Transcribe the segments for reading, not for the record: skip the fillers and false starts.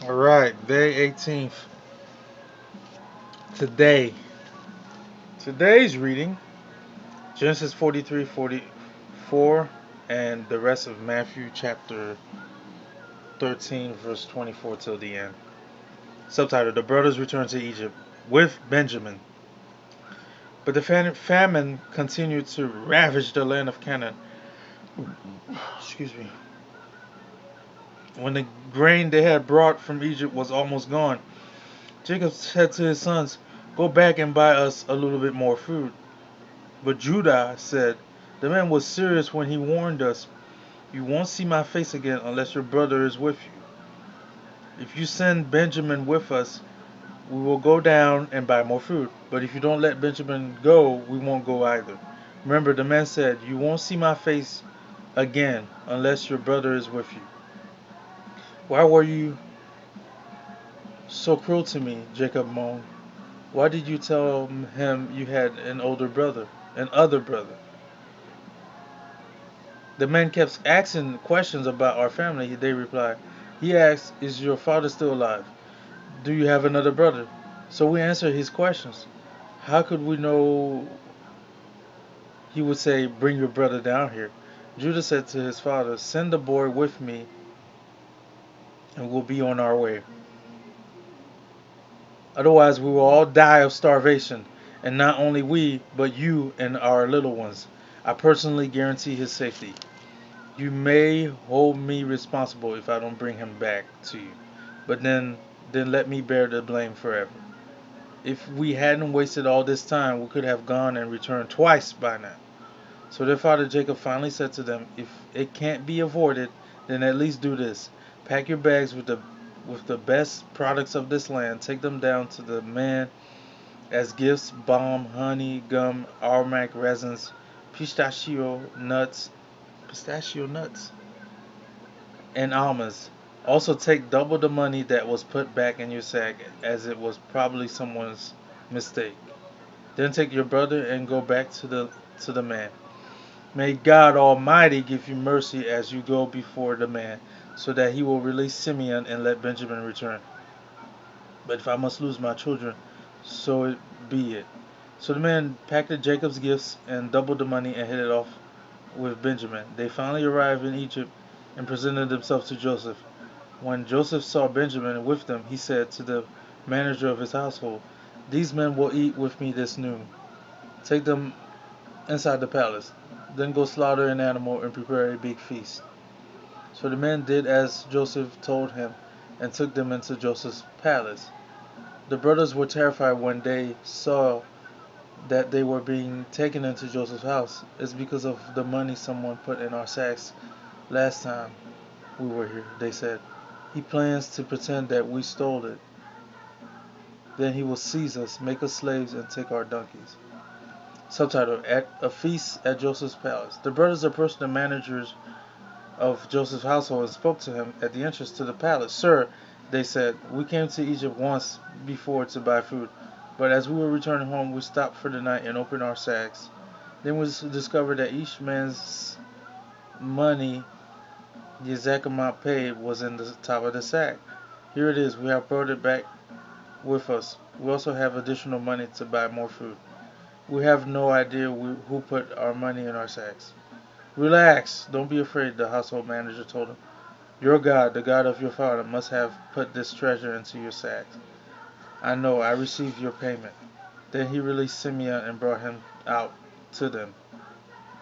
All right, day 18th. Today, today's reading Genesis 43-44 and the rest of Matthew chapter 13, verse 24 till the end. Subtitle: The brothers return to Egypt with Benjamin. But the famine continued to ravage the land of Canaan. Excuse me. When the grain they had brought from Egypt was almost gone, Jacob said to his sons, "Go back and buy us a little bit more food." But Judah said, "The man was serious when he warned us. You won't see my face again unless your brother is with you. If you send Benjamin with us, we will go down and buy more food. But if you don't let Benjamin go, we won't go either." Remember, the man said, "You won't see my face again unless your brother is with you." "Why were you so cruel to me?" Jacob moaned. "Why did you tell him you had an other brother?" The men kept asking questions about our family. They replied. He asked, "Is your father still alive? Do you have another brother?" So we answered his questions. How could we know he would say, "Bring your brother down here"? Judah said to his father, "Send the boy with me and we'll be on our way. Otherwise we will all die of starvation, and not only we, but you and our little ones. I personally guarantee his safety. You may hold me responsible if I don't bring him back to you, but then let me bear the blame forever. If we hadn't wasted all this time, we could have gone and returned twice by now." So their father Jacob finally said to them, "If it can't be avoided, then at least do this. Pack your bags with the best products of this land. Take them down to the man as gifts: balm, honey, gum, aromatic resins, pistachio nuts, pistachio nuts, and almonds. Also take double the money that was put back in your sack, as it was probably someone's mistake. Then take your brother and go back to the man. May God Almighty give you mercy as you go before the man, so that he will release Simeon and let Benjamin return. But if I must lose my children, so it be it." So the man packed Jacob's gifts and doubled the money and headed off with Benjamin. They finally arrived in Egypt and presented themselves to Joseph. When Joseph saw Benjamin with them, he said to the manager of his household, "These men will eat with me this noon. Take them inside the palace. Then go slaughter an animal and prepare a big feast." So the man did as Joseph told him and took them into Joseph's palace. The brothers were terrified when they saw that they were being taken into Joseph's house. "It's because of the money someone put in our sacks last time we were here," they said. "He plans to pretend that we stole it. Then he will seize us, make us slaves, and take our donkeys." Subtitle: At a feast at Joseph's palace. The brothers approached the managers of Joseph's household and spoke to him at the entrance to the palace. "Sir," they said, "we came to Egypt once before to buy food, but as we were returning home, we stopped for the night and opened our sacks. Then we discovered that each man's money, the exact amount paid, was in the top of the sack. Here it is. We have brought it back with us. We also have additional money to buy more food. We have no idea who put our money in our sacks." "Relax. Don't be afraid," the household manager told him. "Your God, the God of your father, must have put this treasure into your sacks. I know. I received your payment." Then he released Simeon and brought him out to them.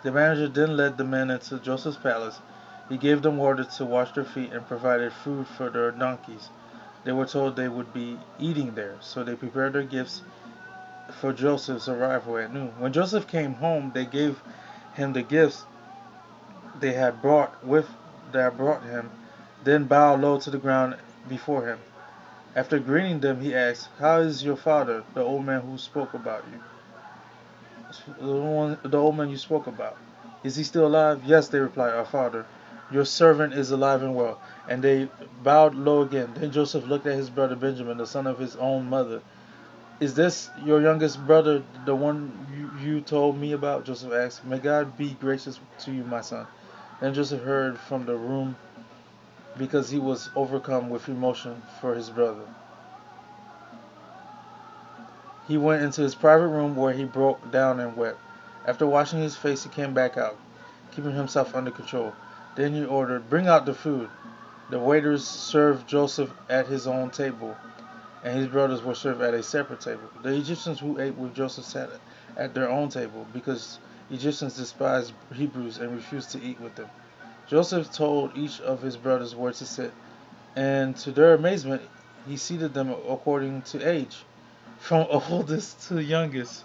The manager then led the men into Joseph's palace. He gave them water to wash their feet and provided food for their donkeys. They were told they would be eating there, so they prepared their gifts for Joseph's arrival at noon. When Joseph came home, they gave him the gifts they had brought him, then bowed low to the ground before him. After greeting them, he asked, "How is your father, the old man who spoke about you? The old man you spoke about. Is he still alive?" "Yes," they replied, "our father. Your servant is alive and well." And they bowed low again. Then Joseph looked at his brother Benjamin, the son of his own mother. "Is this your youngest brother, the one you told me about?" Joseph asked. "May God be gracious to you, my son." Then Joseph hurried from the room because he was overcome with emotion for his brother. He went into his private room where he broke down and wept. After washing his face, he came back out, keeping himself under control. Then he ordered, "Bring out the food." The waiters served Joseph at his own table, and his brothers were served at a separate table. The Egyptians who ate with Joseph sat at their own table, because Egyptians despised Hebrews and refused to eat with them. Joseph told each of his brothers where to sit, and to their amazement, he seated them according to age, from oldest to youngest.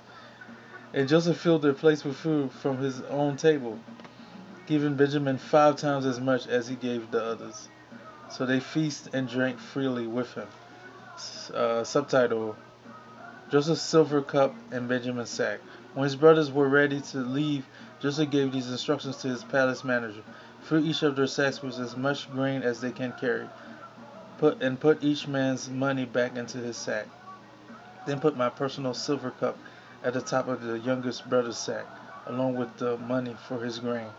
And Joseph filled their plates with food from his own table, giving Benjamin 5 times as much as he gave the others. So they feasted and drank freely with him. Subtitle: Joseph's silver cup and Benjamin's sack. When his brothers were ready to leave, Joseph gave these instructions to his palace manager: "Fill each of their sacks with as much grain as they can carry. Put each man's money back into his sack. Then put my personal silver cup at the top of the youngest brother's sack, along with the money for his grain."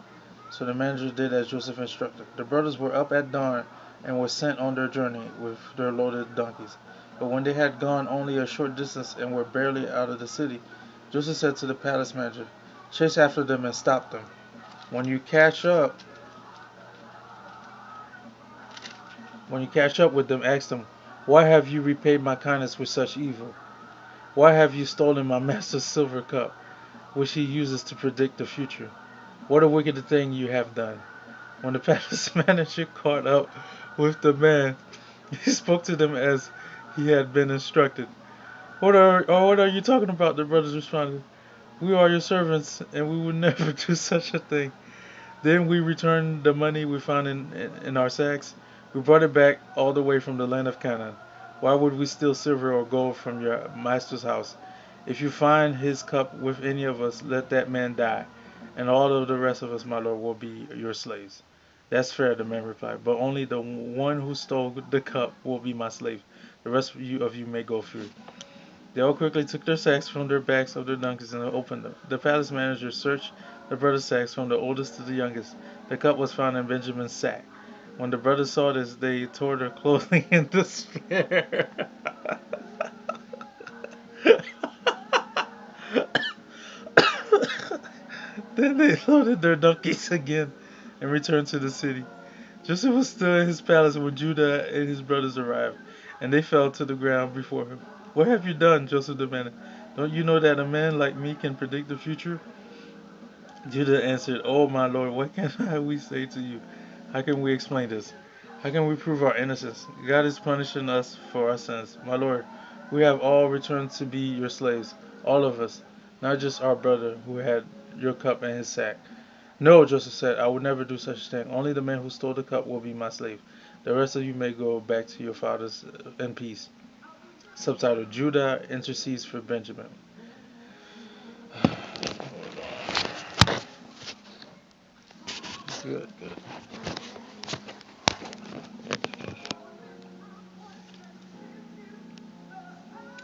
So the manager did as Joseph instructed. The brothers were up at dawn and were sent on their journey with their loaded donkeys. But when they had gone only a short distance and were barely out of the city, Joseph said to the palace manager, "Chase after them and stop them. When you catch up, when you catch up with them, ask them, 'Why have you repaid my kindness with such evil? Why have you stolen my master's silver cup, which he uses to predict the future? What a wicked thing you have done.'" When the palace manager caught up with the man, he spoke to them as he had been instructed. What are you talking about?" The brothers responded. "We are your servants, and we would never do such a thing. Then we returned the money we found in our sacks. We brought it back all the way from the land of Canaan. Why would we steal silver or gold from your master's house? If you find his cup with any of us, let that man die, and all of the rest of us, my lord, will be your slaves." "That's fair," the man replied, "but only the one who stole the cup will be my slave. The rest of you may go free." They all quickly took their sacks from their backs of their donkeys and opened them. The palace manager searched the brothers' sacks from the oldest to the youngest. The cup was found in Benjamin's sack. When the brothers saw this, they tore their clothing in despair. Then they loaded their donkeys again and returned to the city. Joseph was still in his palace when Judah and his brothers arrived, and they fell to the ground before him. "What have you done?" Joseph demanded. "Don't you know that a man like me can predict the future?" Judah answered, "Oh, my lord, what can we say to you? How can we explain this? How can we prove our innocence? God is punishing us for our sins. My lord, we have all returned to be your slaves, all of us, not just our brother who had your cup and his sack." "No," Joseph said, "I will never do such a thing. Only the man who stole the cup will be my slave. The rest of you may go back to your fathers in peace." Subtitle: Judah intercedes for Benjamin. Good, good.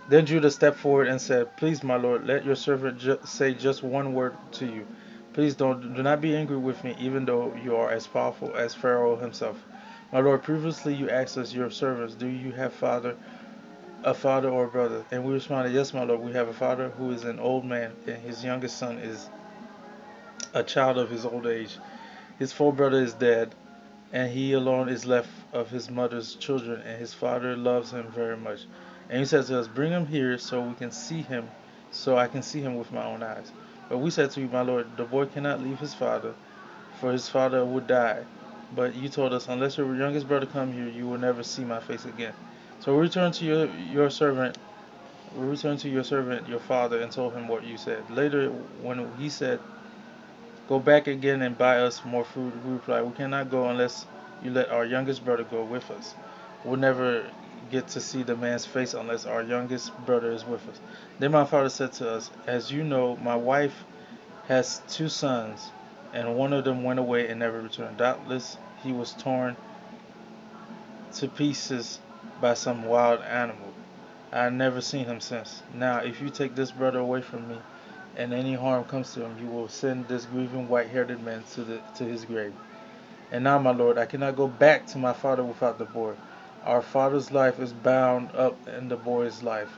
Then Judah stepped forward and said, "Please, my lord, let your servant say just one word to you. Please do not be angry with me, even though you are as powerful as Pharaoh himself. My lord, previously you asked us, your servants, 'Do you have a father or a brother?' And we responded, 'Yes, my lord, we have a father who is an old man, and his youngest son is a child of his old age. His full brother is dead, and he alone is left of his mother's children, and his father loves him very much. And he said to us, 'Bring him here so we can see him, so I can see him with my own eyes.' But we said to you, 'My lord, the boy cannot leave his father, for his father would die.' But you told us, 'Unless your youngest brother come here, you will never see my face again.' So we returned to your servant. We returned to your servant, your father, and told him what you said. Later, when he said, 'Go back again and buy us more food,' we replied, 'We cannot go unless you let our youngest brother go with us. We'll never get to see the man's face unless our youngest brother is with us.' Then my father said to us, 'As you know, my wife has 2 sons, and one of them went away and never returned. Doubtless he was torn to pieces by some wild animal. I have never seen him since. Now, if you take this brother away from me, and any harm comes to him, you will send this grieving white-haired man to his grave.' And now, my Lord, I cannot go back to my father without the boy. Our father's life is bound up in the boy's life.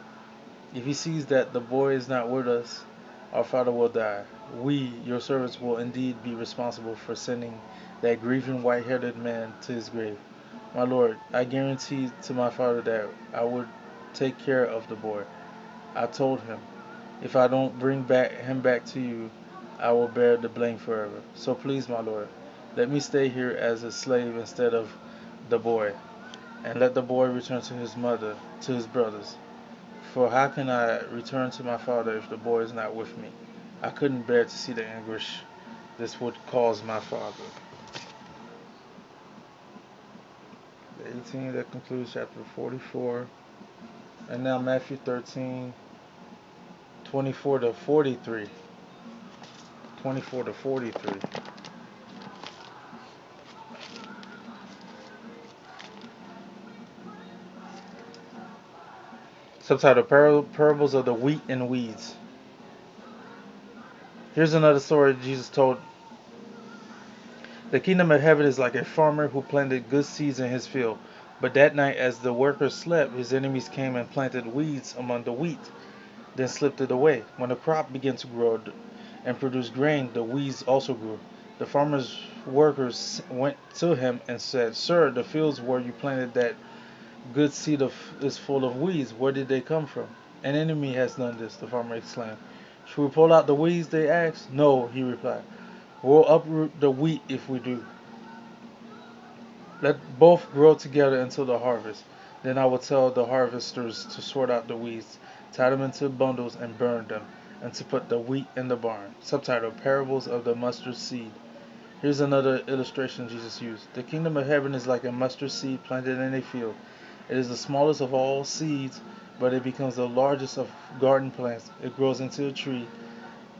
If he sees that the boy is not with us, our father will die. We, your servants, will indeed be responsible for sending that grieving white-headed man to his grave. My Lord, I guaranteed to my father that I would take care of the boy. I told him, if I don't bring him back to you, I will bear the blame forever. So please, my Lord, let me stay here as a slave instead of the boy, and let the boy return to his mother, to his brothers. For how can I return to my father if the boy is not with me? I couldn't bear to see the anguish this would cause my father. The 18, that concludes chapter 44. And now Matthew 13, 24 to 43. 24 to 43. Subtitle: Parables of the Wheat and Weeds. Here's another story Jesus told. The kingdom of heaven is like a farmer who planted good seeds in his field. But that night, as the workers slept, his enemies came and planted weeds among the wheat, then slipped it away. When the crop began to grow and produce grain, the weeds also grew. The farmer's workers went to him and said, Sir, the fields where you planted that good seed is full of weeds. Where did they come from? An enemy has done this, the farmer exclaimed. Should we pull out the weeds? They asked. No, he replied. We'll uproot the wheat if we do. Let both grow together until the harvest. Then I will tell the harvesters to sort out the weeds, tie them into bundles, and burn them, and to put the wheat in the barn. Subtitle: Parables of the Mustard Seed. Here's another illustration Jesus used. The kingdom of heaven is like a mustard seed planted in a field. It is the smallest of all seeds, but it becomes the largest of garden plants. It grows into a tree,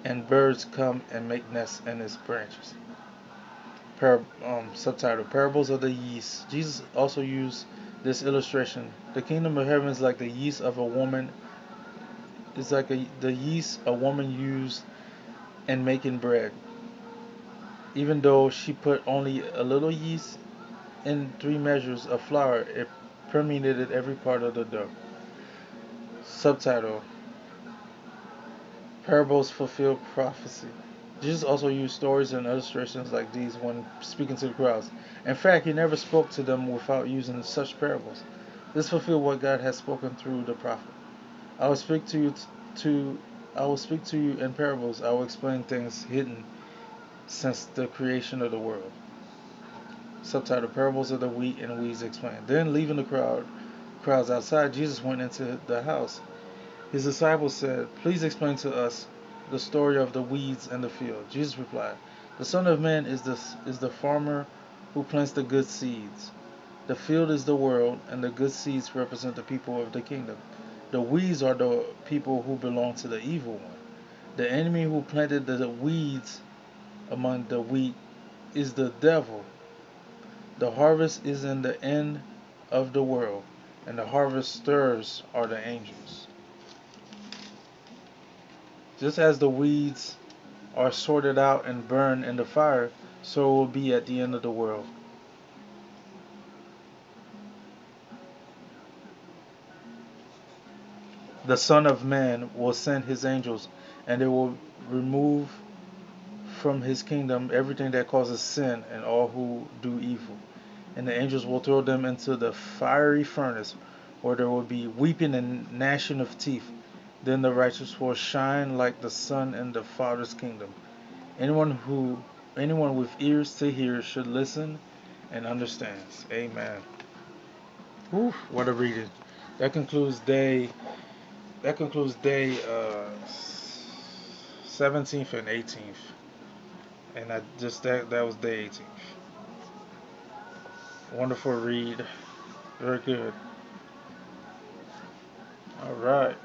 and birds come and make nests in its branches. Subtitle: Parables of the Yeast. Jesus also used this illustration. The kingdom of heaven is like the yeast of a woman. It's like the yeast a woman used in making bread. Even though she put only a little yeast in 3 measures of flour, it permeated every part of the dough. Subtitle: Parables fulfill prophecy. Jesus also used stories and illustrations like these when speaking to the crowds. In fact, he never spoke to them without using such parables. This fulfilled what God had spoken through the prophet. I will speak to you to I will speak to you in parables. I will explain things hidden since the creation of the world. Subtitle: Parables of the Wheat and Weeds Explained. Then, leaving the crowds outside, Jesus went into the house. His disciples said, Please explain to us the story of the weeds in the field. Jesus replied, The Son of Man is the farmer who plants the good seeds. The field is the world, and the good seeds represent the people of the kingdom. The weeds are the people who belong to the evil one. The enemy who planted the weeds among the wheat is the devil. The harvest is in the end of the world, and the harvesters are the angels. Just as the weeds are sorted out and burned in the fire, so it will be at the end of the world. The Son of Man will send his angels, and they will remove from his kingdom everything that causes sin and all who do evil. And the angels will throw them into the fiery furnace, where there will be weeping and gnashing of teeth. Then the righteous will shine like the sun in the Father's kingdom. Anyone with ears to hear should listen and understands. Amen. Whew, what a reading. That concludes day 17th and 18th. And that was day 18th. Wonderful read. Very good. All right.